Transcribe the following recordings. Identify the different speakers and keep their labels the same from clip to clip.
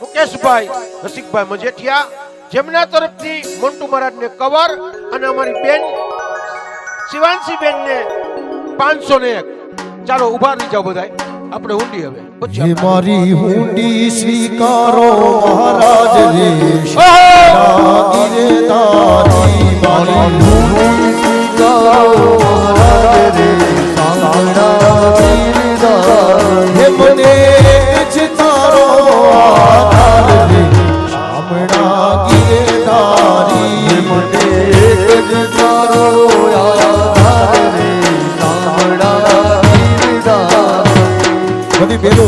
Speaker 1: મુકેશભાઈ રસિકભાઈ મજેઠિયા જેમના તરફથી મોન્ટુ મહારાજને કવર અને અમારી બેન શિવાંશી બેનને 501. ચાલો ઉભા રહી જાઓ બધાય, આપણે હુંડી હવે
Speaker 2: ये मारी हुंडी स्वीकारो महाराज रे गिरधारी मारी हुंडी स्वीकारो महाराज रे हे मने चितारो आधार रे शामणा गिरधारी हे मने चितारो आधार रे शामणा બધી બેનો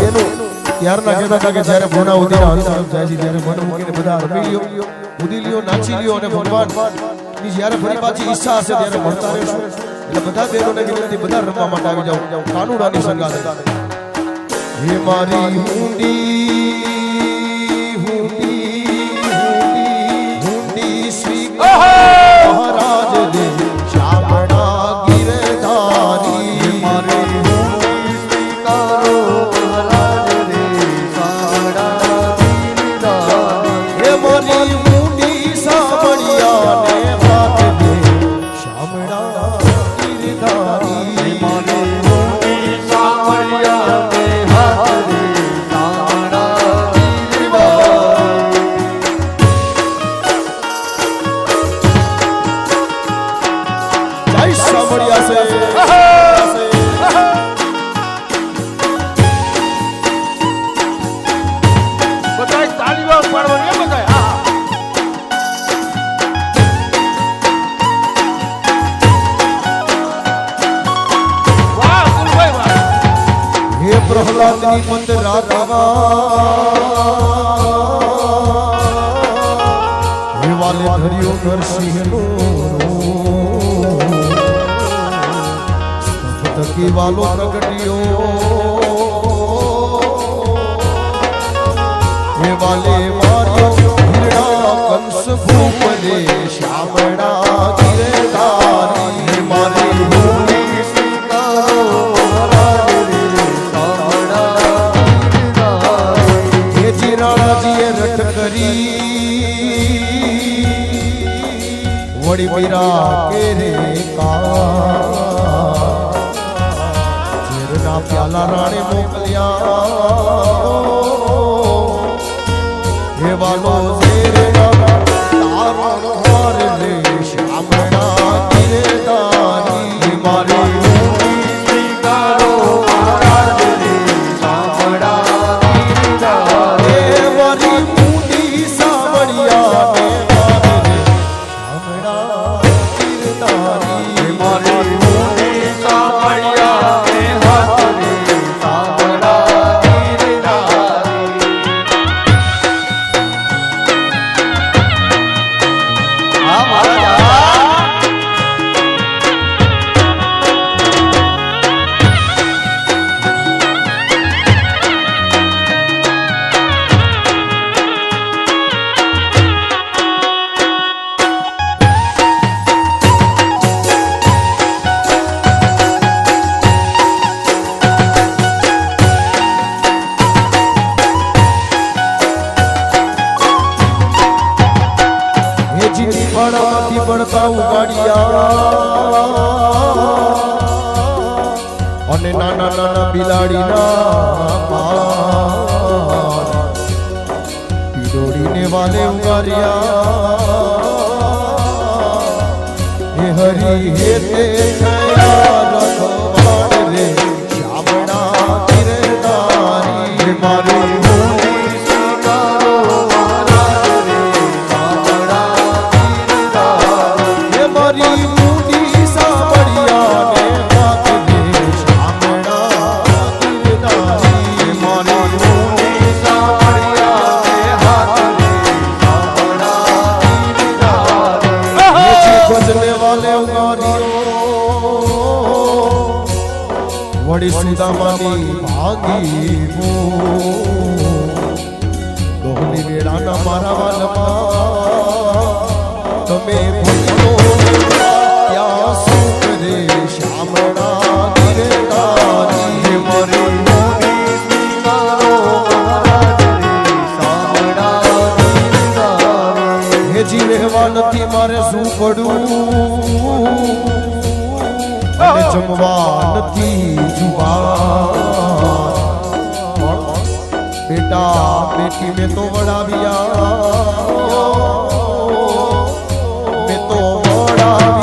Speaker 2: ત્યારના કહેતા હતા કે જ્યારે ભોણા ઉદીના હનુમાન જાય છે ત્યારે મન મૂકીને બધા રમી લ્યો, ઉદી લ્યો, નાચી લ્યો અને ભગવાન ની જ્યારે ફરી પાછી ઈચ્છા હશે ત્યારે મળતા રહેશું. એટલે બધા બેનોને વિનંતી, બધા રમવા માટે આવી જાઓ. કાનુડાની સંગાતે હે મારી હુંડી સ્વીકાર મહારાજ દે શામણા ગિરધારી મારી પ્રહલાદની મંદ રાતમાં હે વાલે ધર્યો નરસિંહનો તકી વાલો પ્રગટ્યો હે વાલે માર્યો હિરણા કંસ ભૂપને શામળા ગિરધારી મારી વડી પીરા કે રે ઝેરના પ્યાલા રાણે મોકલ્યા હે વાલો ઝેરના તારો હાર રે શામળા ગિરધારી મારી પડતા ઉગાડ્યા અને નાના નાના બિલાડીના પીડોડીને વાલે ઉગાડ્યા હે હરી હે તે થયા રખવાડ રે શામળા ગિરધારી મારી વડી સુદામાની ભાગી દોહલી વેળાના મારા વાલમાં તમે ભક્તો ત્યાં સુખ રે શામળા ગિરધારી મારી જી રહેવા નથી મારે શું પડું અને જમવા નથી જુબાન બેટા બેટી મેં તો વડાવ્યા મેં તો વડાવ્યા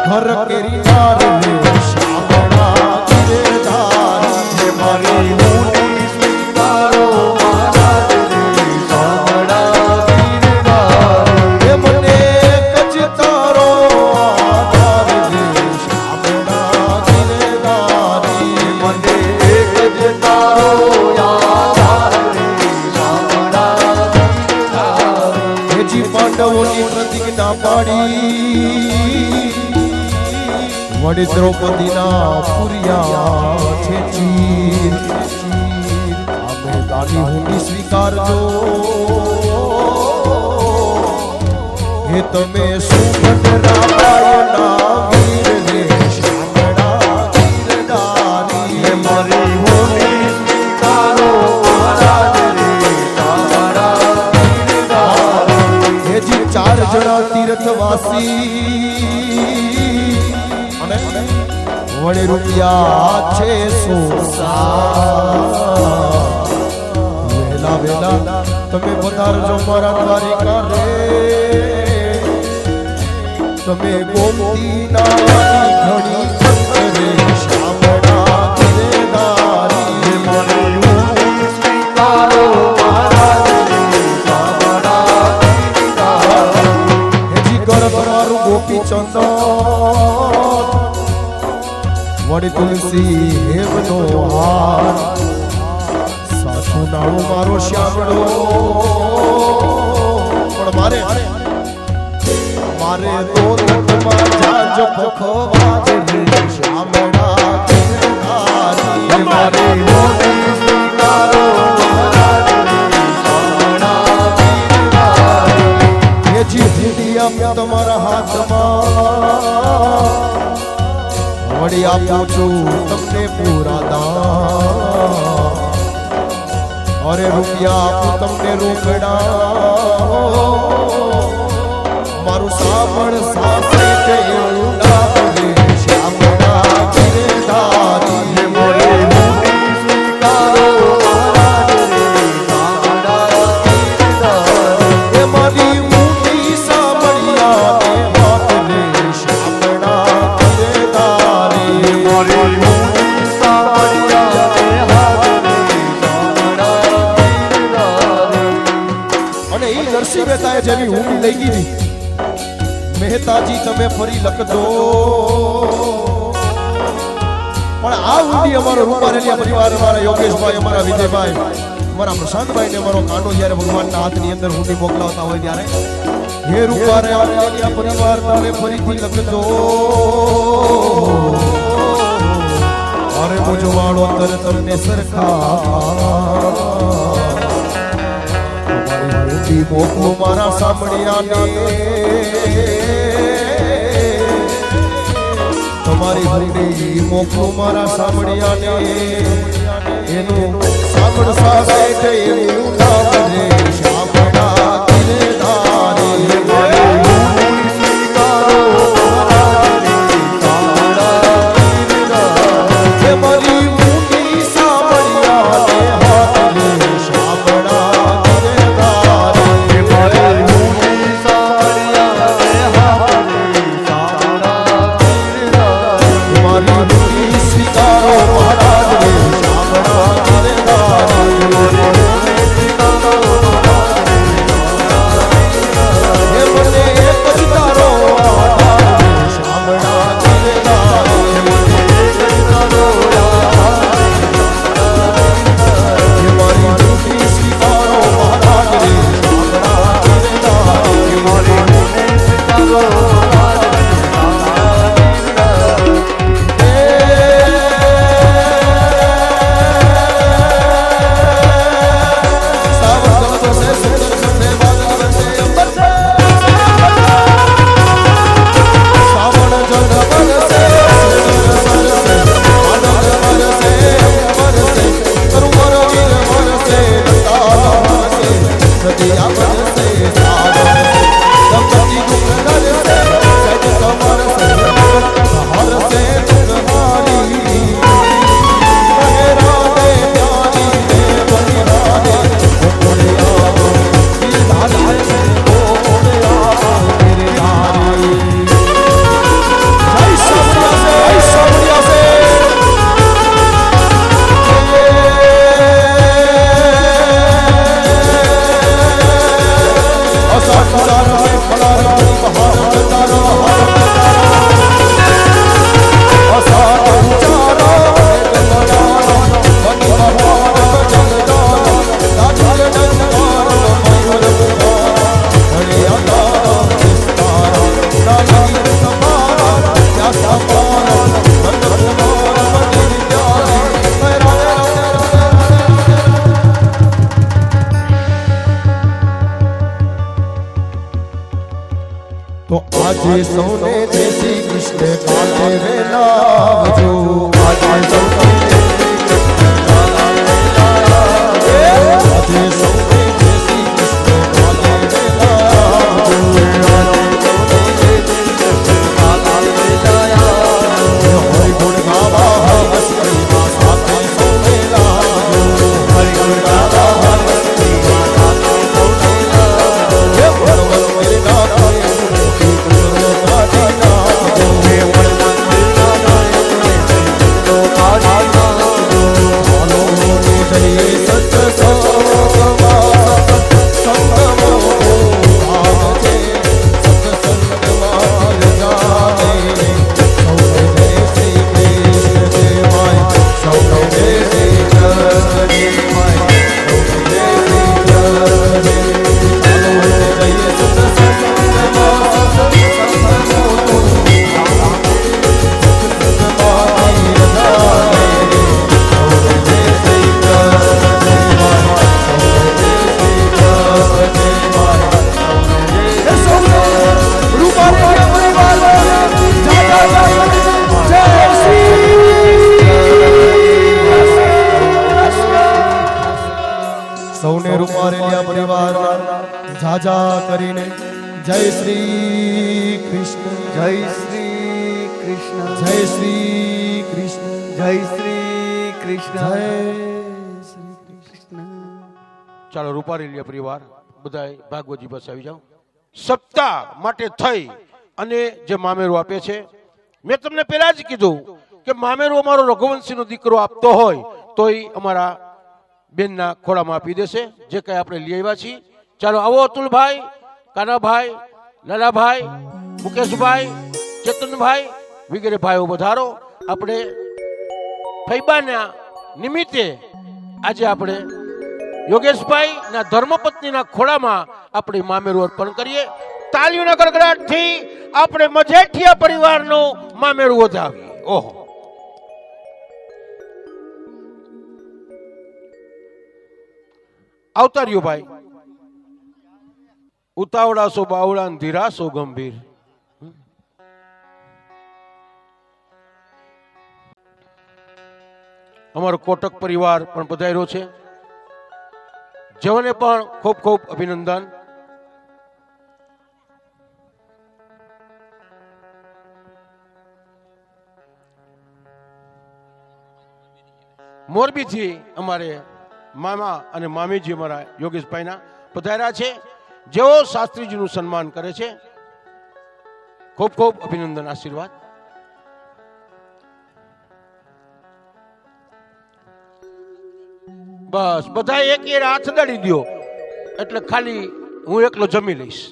Speaker 2: ઘર કેરી નાર રે શામળા ગિરધાર હે મારી મુની સ્વીકારો મહારાજ રે શામળા ગિરધાર હે મને કચ તારો આધાર રે શામળા ગિરધાર મને કચ તારો પાંડવોની પ્રતિજ્ઞા પાડી વડી દ્રૌપદીના પુરિયા છે ચીર અમે દાની હુંડી સ્વીકારજો હે તમે સુગંધ રામાયણના વીર રે શામળા ગિરધારી હે મારી હુંડી સ્વીકારો મહારાજ રે શામળા ગિરધારી ચાર જણા તીર્થવાસી અને વડે રૂપિયા છે વેલા વેલા તમે પધારજો મારા દ્વારિકા રે તમે ગોમતી નાની ઘણી રે શામળા ગિરધારી મારી મુની સ્વીકારો મહારાજ ગોપી ચંદન વડી તુલસી હેમનો હાર સાચું નાણું મારો શ્યામળો પણ મારે મારે દોલતમાં જાજ ભખવા રે શ્યામળા ગિરધારી મારે મોતી સ્વીકારો મહારાજ શામળા ગિરધારી હે જી તમારા હાથમાં વળી આપું છું તમને પૂરા દાન અરે રૂપિયા આપું તમને રોકડા મારું સાંભળ સાસે એવું ના રે શામળા ગિરધારી મોરી મુની સ્વીકારો મહારાજ રે શામળા ગિરધારી હે મારી નરસિંહ મહેતાએ જેવી ઊંઘ લઈ ગઈ મહેતાજી તમે ફરી લખજો પણ આ ઊંડી અમારો રૂપારેલિયા પરિવાર અમારા યોગેશભાઈ અમારા વિજયભાઈ અમારા પ્રશાંતભાઈ ને અમારો કાંડો જ્યારે ભગવાનના હાથની અંદર ઊંડી મોકલાવતા હોય ત્યારે હે રૂપારેલિયા પરિવાર તમે ફરીથી લખજો અરે મુજવાળો તર તમને સરખા મોકલો મારા સાંભળ્યાને તમારી હરડી મોકલો મારા સાંભળ્યાને એનું સાંભળ સાસે એવું નામ રે શામળા ગિરધારી મારી મુની સ્વીકારો મહારાજ રે શામળા ગિરધારી હે મારી મુની સાંભળ્યાને હાથ રે શામળા તો આજે સૌને જય શ્રી કૃષ્ણ કાલે વેલા આવજો આજે સૌને જય શ્રી કૃષ્ણ કાલે વેલા આવજો આજે સૌને જય શ્રી કૃષ્ણ કાલે વેલા આવજો હરિ ગુણ ગાવા હરિ મસ્તી માં સાથે સૌને લાવજો હરિ ગુણ ગાવા હરિ મસ્તી માં સાથે સૌને લાવજો ભગવાન મેરે નાથ સૌને રૂપારેલિયા પરિવારના જાજા કરીને જય શ્રી કૃષ્ણ
Speaker 3: જય શ્રી કૃષ્ણ
Speaker 2: જય શ્રી કૃષ્ણ
Speaker 3: જય શ્રી કૃષ્ણ
Speaker 2: જય
Speaker 3: શ્રી કૃષ્ણ.
Speaker 1: ચાલો રૂપારેલિયા પરિવાર બધાય ભાગવતજી પાસે આવી જાઓ. સપ્તાહ માટે થઈ અને જે મામેરું આપે છે, મેં તમને પહેલા જ કીધું કે મામેરું અમારો રઘુવંશીનો દીકરો આપતો હોય તોય અમારા બેનના ખોળામાં આપી દેશે જે કઈ આપણે લઈ આવ્યા છીએ. ચાલો આવો અતુલભાઈ, કાનાભાઈ, લાલાભાઈ, મુકેશભાઈ, ચેતનભાઈ વગેરે ભાઈઓ વધારો. આપણે ફૈબાના નિમિત્તે આજે આપણે યોગેશભાઈ ના ધર્મપત્નીના ખોળામાં આપણે મામેરું અર્પણ કરીએ. તાલીઓના ગડગડાટથી આપણે મજેઠિયા પરિવારનું મામેરું વધાવીએ. ઓહો, આવતા રહ્યો ભાઈ. ઉતાવળા સો બાવળા ને ધીરા સો ગંભીર. અમારો કોટક પરિવાર પણ પધાર્યો છે, જેઓને પણ ખૂબ ખૂબ અભિનંદન. મોરબીથી અમારે મામા અને મામીજી અમારા યોગેશભાઈના પધાર્યા છે, જેઓ શાસ્ત્રીજીનું સન્માન કરે છે. ખૂબ ખૂબ અભિનંદન, આશીર્વાદ. બસ બધા એક હાથ અડાડી દો એટલે ખાલી હું એકલો જમી લઈશ.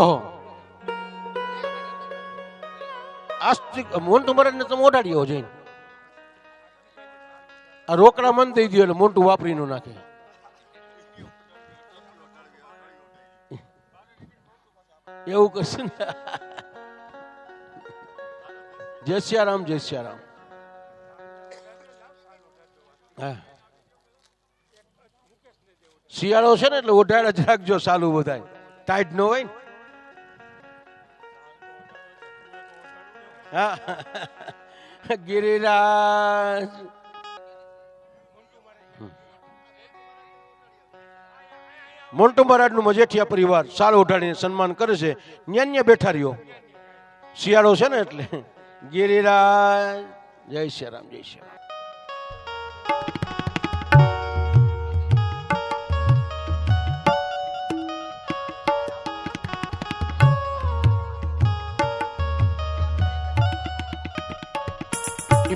Speaker 1: ઓહો, આસ્તિક મોન્ટુ મહારાજને તમે ઓઢાડ્યો જઈને આ રોકડા મન દઈ દો એટલે મોન્ટુ વાપરી નો નાખે. એવું કરશે ને. જય સિયારામ, જય સિયારામ. હા, શિયાળો છે ને એટલે ઓઢાડા જ રાખજો, સાલું બધાય ટાઈટ ન હોય ને. હા, ગિરિરાજ મોન્ટુ મહારાજ નું મજેઠિયા પરિવાર સાલ ઓઢાડીને સન્માન કરે છે. ન્યાન્ય બેઠા રહ્યો, શિયાળો છે ને એટલે. ગિરિરાજ, જય શ્રીરામ, જય શ્રીરામ.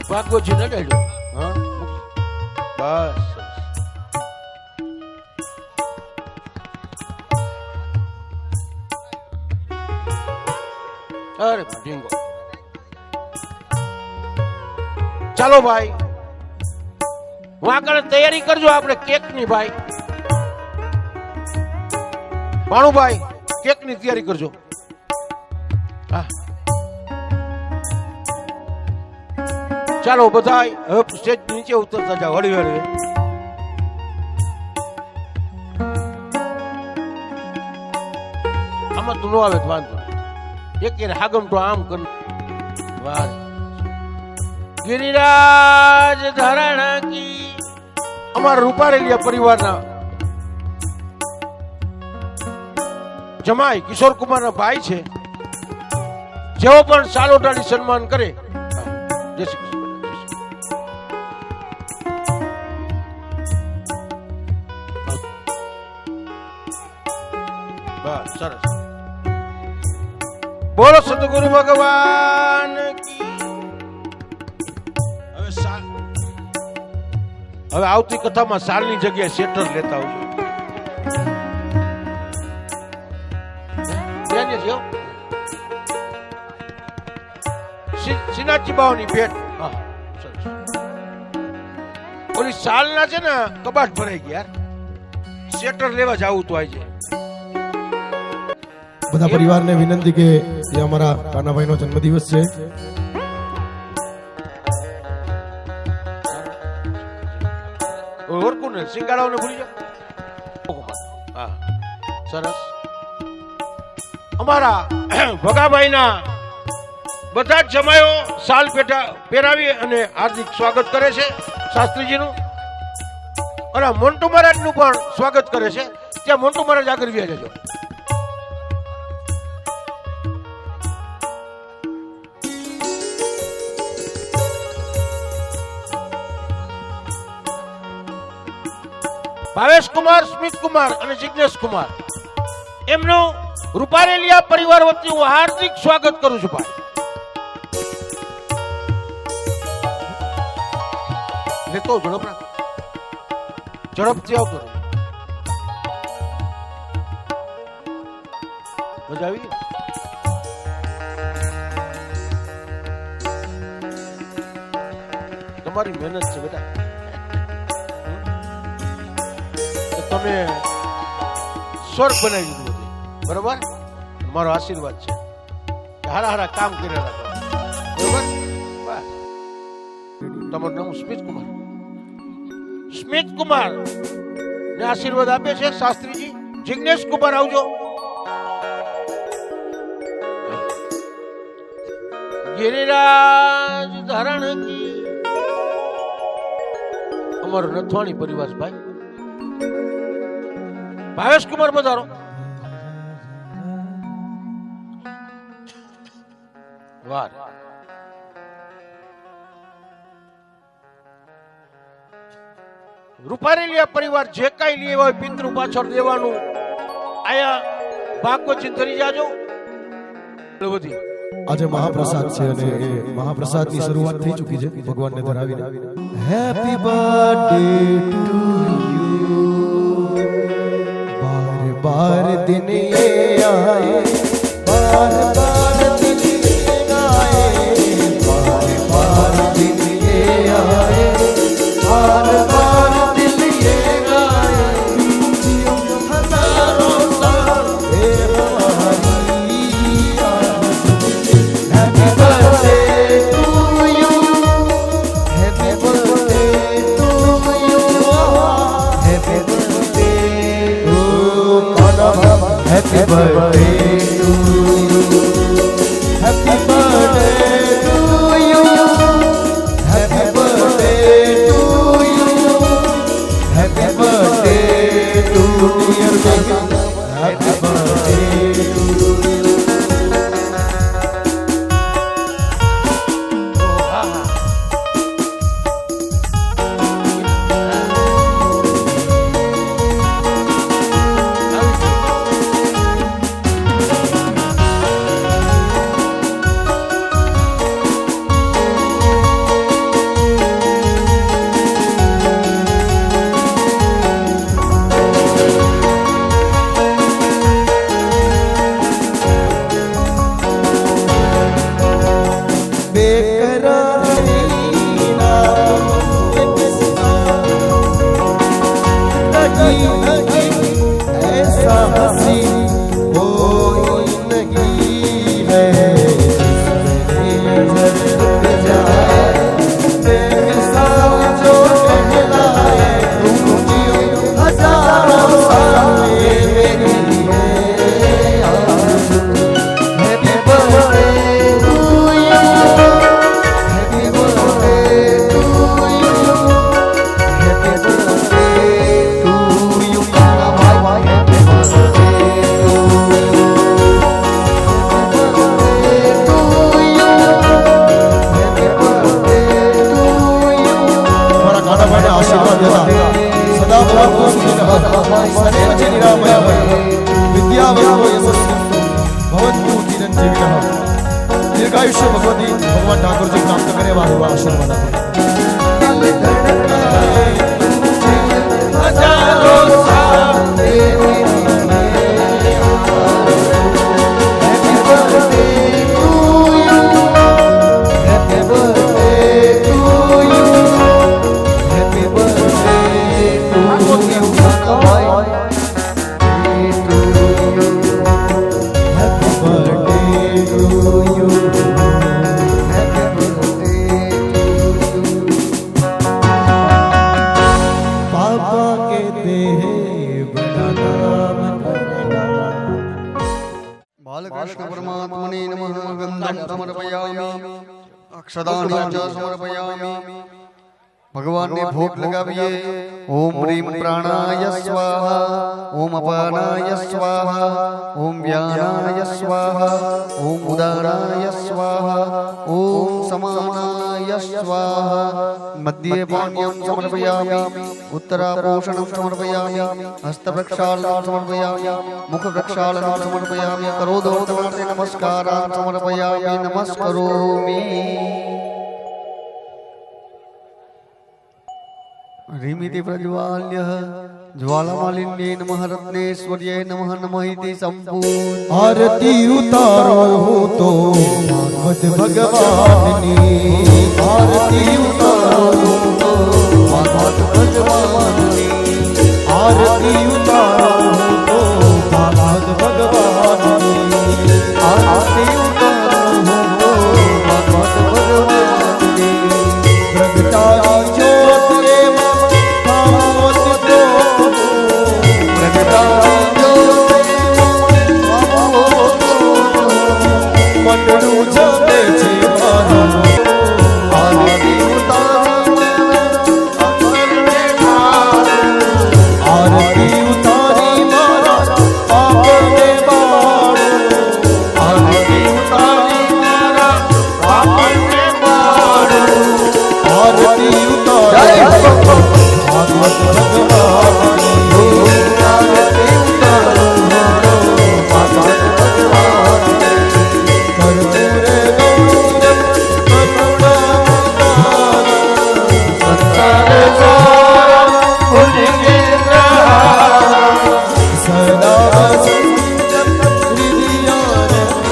Speaker 1: ભાગવતજી ને ડાળ્યો. હા, બસ. અરે ઢીંગો. ચાલો ભાઈ, હું આગળ તૈયારી કરજો આપણે કેક ની. ભાઈ ભાણુભાઈ, કેક ની તૈયારી કરજો. હા, ચાલો બધા હવે સ્ટેજ નીચે ઉતરતા જાઓ હળી હળી. આમાં તું ન આવે તો વાંધો નહીં. એક યાર હાગમ તો આમ કર વાહ ગિરિરાજ ધારણા કી અમારા રૂપારેલિયા પરિવારના જમાઈ કિશોર કુમારના ભાઈ છે, જેઓ પણ સાલો ટાળી સન્માન કરે. જય શ્રી કૃષ્ણ. બસ સરસ. બોલો સદગુરુ ભગવાન કી. હવે આવતી કથામાં સાલની જગ્યાએ શેટર લેતા આવજો. શ્રીનાથજી બાવાની ભેટ. હા, સરસ. ઓલી સાલના છે ને કબાટ ભરાઈ ગયા યાર. શેટર લેવા જાવું તો આજે.
Speaker 2: બધા પરિવારને વિનંતી કે એ અમારા કાનાભાઈનો જન્મદિવસ છે.
Speaker 1: ઓરકુને સિંગાડાઓને ભૂલી જાઓ. હા, સરસ. અમારા ભગાભાઈના બધા જ જમાયો સાલ પહેરાવી અને હાર્દિક સ્વાગત કરે છે શાસ્ત્રીજીનું. અને મોન્ટુ મહારાજનું પણ સ્વાગત કરે છે. ત્યાં મોન્ટુ મહારાજ આગળ વ્યા જજો. ભાવેશ કુમાર, સ્મિત કુમાર અને જિજ્ઞેશ કુમાર એમનું રૂપારેલિયા પરિવાર વતી હું હાર્દિક સ્વાગત કરું છું. ભાઈ લેતો ઝડપ રાખ, ઝડપથી આવતો રહે. મજા આવી ગઈ. તમારી મહેનત છે બેટા. તમે સ્વર્ગ બનાવી દીધું બધું, બરોબર? મારો આશીર્વાદ છે. હારા હારા કામ કર્યા રાખો, બરોબર? બસ. તમારું નામ સ્મિત કુમાર. સ્મિત કુમાર ને આશીર્વાદ આપે છે શાસ્ત્રીજી. જિજ્ઞેશ કુમાર આવજો. ગિરિરાજ ધારણ કી. અમારો નથવાણી પરિવાર ભાઈ. ભાવેશ કુમાર પધારો. વાહ. રૂપારેલિયા પરિવાર જે કઈ લે હોય પિતૃ પાછળ દેવાનું. આયા ભાગવચન કરી જાજો. બધી
Speaker 2: આજે મહાપ્રસાદ છે અને એ મહાપ્રસાદની શરૂઆત થઈ ચૂકી છે ભગવાનને ધરાવીને. હેપી બર્થડે ટુ યુ, બાર બાર દિન ये आए, बार बार दिन ये आए, बार बार दिन ये आए, बार बार दिन ये आए, जियो हजारों साल हे हमारी आरज़ू. Happy birthday to you, happy birthday to you, happy birthday to Kanha, happy birthday to you, happy birthday to you, happy birthday to you, happy birthday to dear baby, happy birthday to you. देता सदा भवतु सुखिनः सदैव च निरामयः विद्यावतो यशस्वी भवन्तु चिरंजीविनः। दीर्घायुष्य भगवती भगवान ठाकुर जी प्राप्त करे वाला आशीर्वाद
Speaker 3: बालकृष्ण परमात्मने नमः। गन्धं समर्पयामि, अक्षदानि च समर्पयामि। भगवान ने भोग लगाविए। ओम ह्रीं प्राणाय स्वाहा, ओम अपानाय स्वाहा, ओम व्यानाय स्वाहा, ओम उदाराय स्वाहा, ओम समानाय स्वाहा। मध्ये पाण्यं समर्पयामि, उत्तरापोषणं समर्पयामि, हस्तप्रक्षालनं समर्पयामि, मुखप्रक्षालनं समर्पयामि, करोदोदनार्थे नमस्कारान् समर्पयामि, नमस्करोमि। ह्रीमिति प्रज्वाल्य ज्वालामालिन्ये नमः, रत्नेश्वर्ये नमः, नमः इति संपूर्ण
Speaker 2: आरती उतारो हूँ तो भागवत भगवानी, आरती उतारो हूँ तो भागवत भगवानी, आरती उतारो हूँ तो भागवत भगवानी, आरती उतारो हूँ तो भागवत भगवानी। प्रगटाई ज्योत मंडळू जपे छे मारा आरती उतारी मारा आपने बाळो, आरती उतारी मारा आपने बाळो, आरती उतारी भागवत भगवानी, आरती उतारो भागवत भगवानी। कर्पूरे गौरम करुणावतारम संसार सारम भुजगेन्द्रहारम सदा वसन्तं हृदयारविन्दे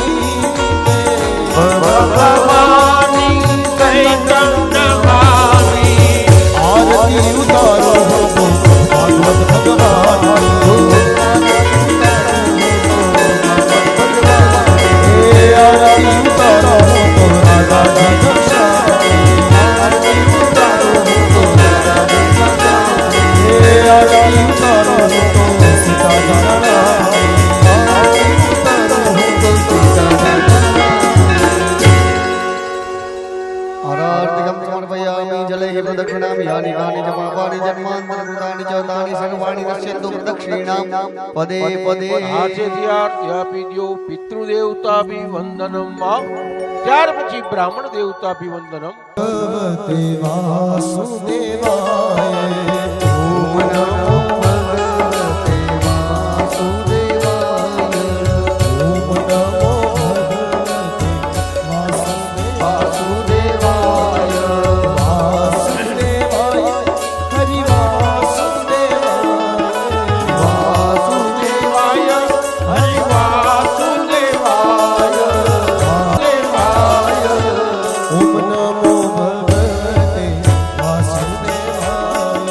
Speaker 2: भगवानी सहितं नमामि। आरती उतारो भागवत भगवानी, आरती उतारो तो राधा राधा, आरती उतारो तो राधा राधा, आरती उतारो तो सीता राधा, आरती उतारो तो सीता राधा।
Speaker 3: आरार्तिकं समर्पयामि, जलैः प्रदक्षिणामि, यानि कानि च पापानि जन्मान्तरकृतानि च तानि सर्वाणि नश्यन्तु प्रदक्षिणां पदे पदे।
Speaker 1: હાથેથી આરતી આપી દ્યો। પિતૃદેવતાભિવંદનમ માં, ત્યાર પછી બ્રાહ્મણ દેવતાભિવંદનમ।
Speaker 2: भगवते वासुदेवाय
Speaker 3: ओम नमो भगवते वासुदेवाय,
Speaker 2: ओम नमो भगवते
Speaker 3: वासुदेवाय,
Speaker 2: वासुदेवाय हरि वासुदेवाय,
Speaker 3: वासुदेवाय
Speaker 1: હરિ વાસુદેવાય
Speaker 3: वासुदेवाय।
Speaker 2: ओम नमो भगवते वासुदेवाय।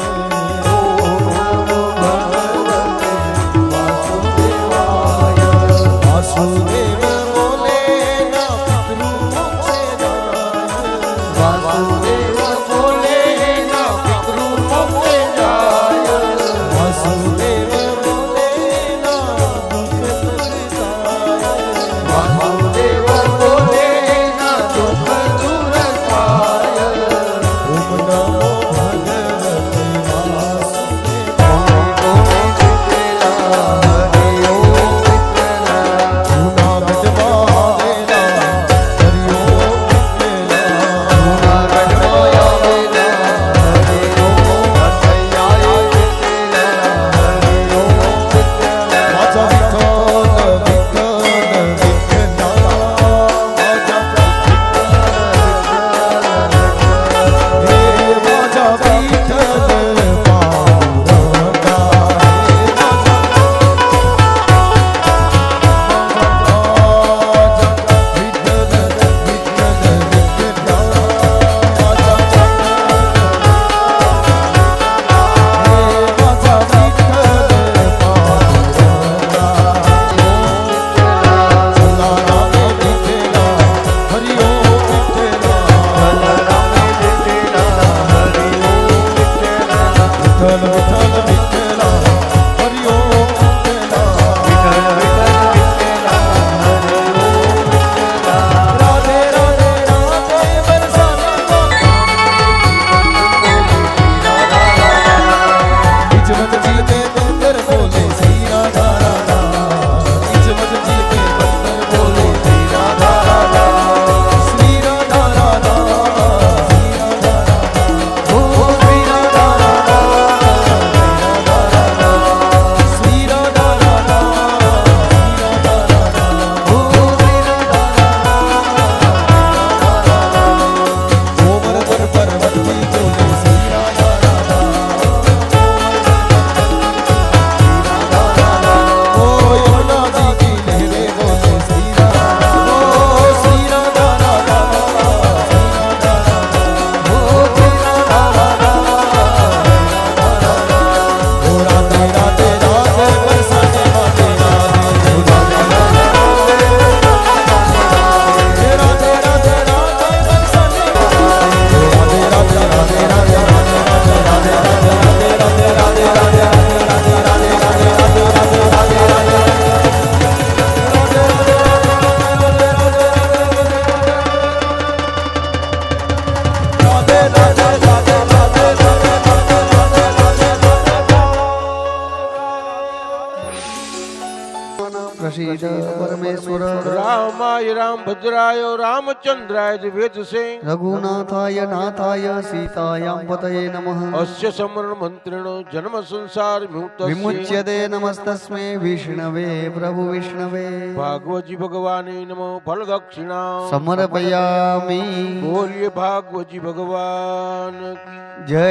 Speaker 3: પ્રસીદ પરમેશ્વર
Speaker 1: રામાય રામભદ્રાય રામચંદ્રાય વેદસે
Speaker 3: રઘુનાથાય નાથાય સીતાયામ પતયે નમઃ
Speaker 1: અસ્ય સમરણ મંત્રેણ જન્મ સંસાર
Speaker 3: વિમુચ્યતે નમસ્તસ્મે વિષ્ણવે પ્રભુ વિષ્ણવે
Speaker 1: ભાગવજી ભગવાને નમો ફળ દક્ષિણા
Speaker 3: સમર્પયામિ
Speaker 1: બોલીએ ભાગવજી ભગવાન કી
Speaker 3: જય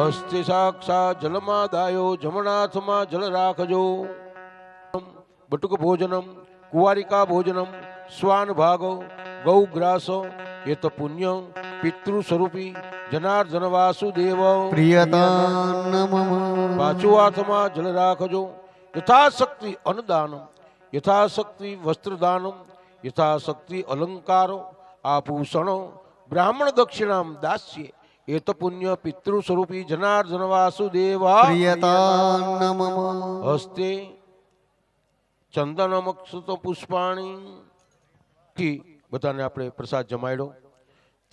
Speaker 1: હસ્તે સાક્ષાત જલમાદાયો જમનાથમાં જલ રાખજો બટુક ભોજનમ કુવારિકા ભોજનમ સ્વાન ભાગો ગૌગ્રાસો એ તો પુણ્ય પિતૃ સ્વરૂપી જનાર્દન વાસુદેવ
Speaker 3: પ્રિયતાનમ
Speaker 1: પાછું હાથમાં જલ રાખજો યથાશક્તિ અન્નદાનમ યથાશક્તિ વસ્ત્રદાનમ યથાશક્તિ અલંકારો આભૂષણો બ્રાહ્મણ દક્ષિણામ દાસ્ય એ તો પુણ્ય પિતૃ સ્વરૂપી જનાર્દન વાસુદેવ
Speaker 3: પ્રિયતાનમ
Speaker 1: હસ્તે ચંદનમ અક્ષત પુષ્પાણી થી બધાને આપણે પ્રસાદ જમાડ્યો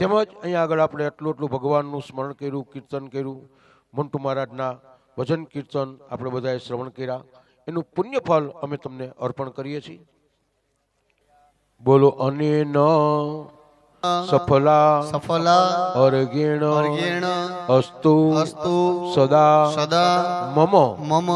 Speaker 1: તેમજ અહીંયા આગળ આપણે એટલું ભગવાનનું સ્મરણ કર્યું કીર્તન કર્યું મંટુ મહારાજના ભજન કીર્તન આપણે બધાએ શ્રવણ કર્યા એનું પુણ્ય ફળ અમે તમને અર્પણ કરીએ છીએ બોલો અનેન સફલા
Speaker 3: સફલા
Speaker 1: અર્ગેણ
Speaker 3: અર્ગેણ
Speaker 1: અસ્તુ
Speaker 3: અસ્તુ
Speaker 1: સદા
Speaker 3: સદા
Speaker 1: મમ
Speaker 3: મમ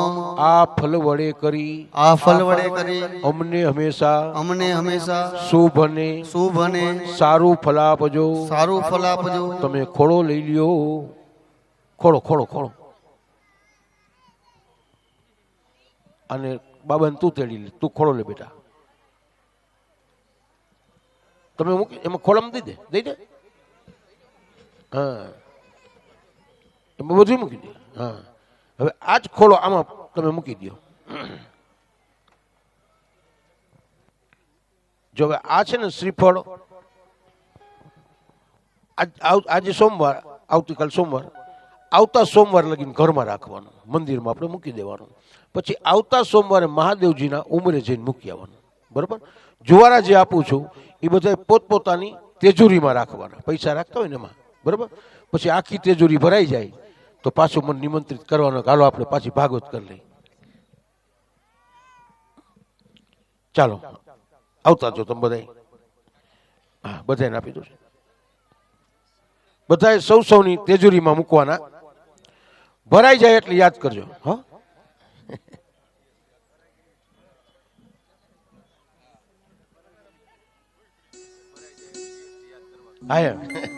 Speaker 1: આ ફલ વડે કરી
Speaker 3: આ ફલ વડે કરી
Speaker 1: અમને હંમેશા
Speaker 3: અમને હંમેશા
Speaker 1: શુભ અને
Speaker 3: શુભ અને
Speaker 1: સારું ફલ આપજો
Speaker 3: સારું ફલ આપજો
Speaker 1: તમે ખોળો લઈ લ્યો ખોળો ખોળો ખોળો અને બાબાને તું તેડી લે તું ખોળો લે બેટા તમે મૂકી એમાં ખોળામાં દઈ દે હા એમાં બધું મૂકી દે હા હવે આ જ ખોળો આમાં તમે મૂકી દો જો હવે આ છે ને શ્રીફળ આજે સોમવાર આવતીકાલ સોમવાર આવતા સોમવાર લગીને ઘરમાં રાખવાનું મંદિરમાં આપણે મૂકી દેવાનું પછી આવતા સોમવારે મહાદેવજીના ઉંમરે જઈને મૂકી આવવાનું બરાબર જુવારા જે આપું છું એ બધા પોતપોતાની તેજુરીમાં રાખવાના પૈસા રાખતા હોય ને એમાં બરાબર પછી આખી તેજુરી ભરાઈ જાય તો પાછું મને નિમંત્રિત કરવાનો હાલો આપણે પાછી ભાગવત કરી લઈ ચાલો આવતા જો તમે બધા હા બધાને આપી દો બધાએ સૌની તેજુરીમાં મૂકવાના ભરાઈ જાય એટલે યાદ કરજો હા હા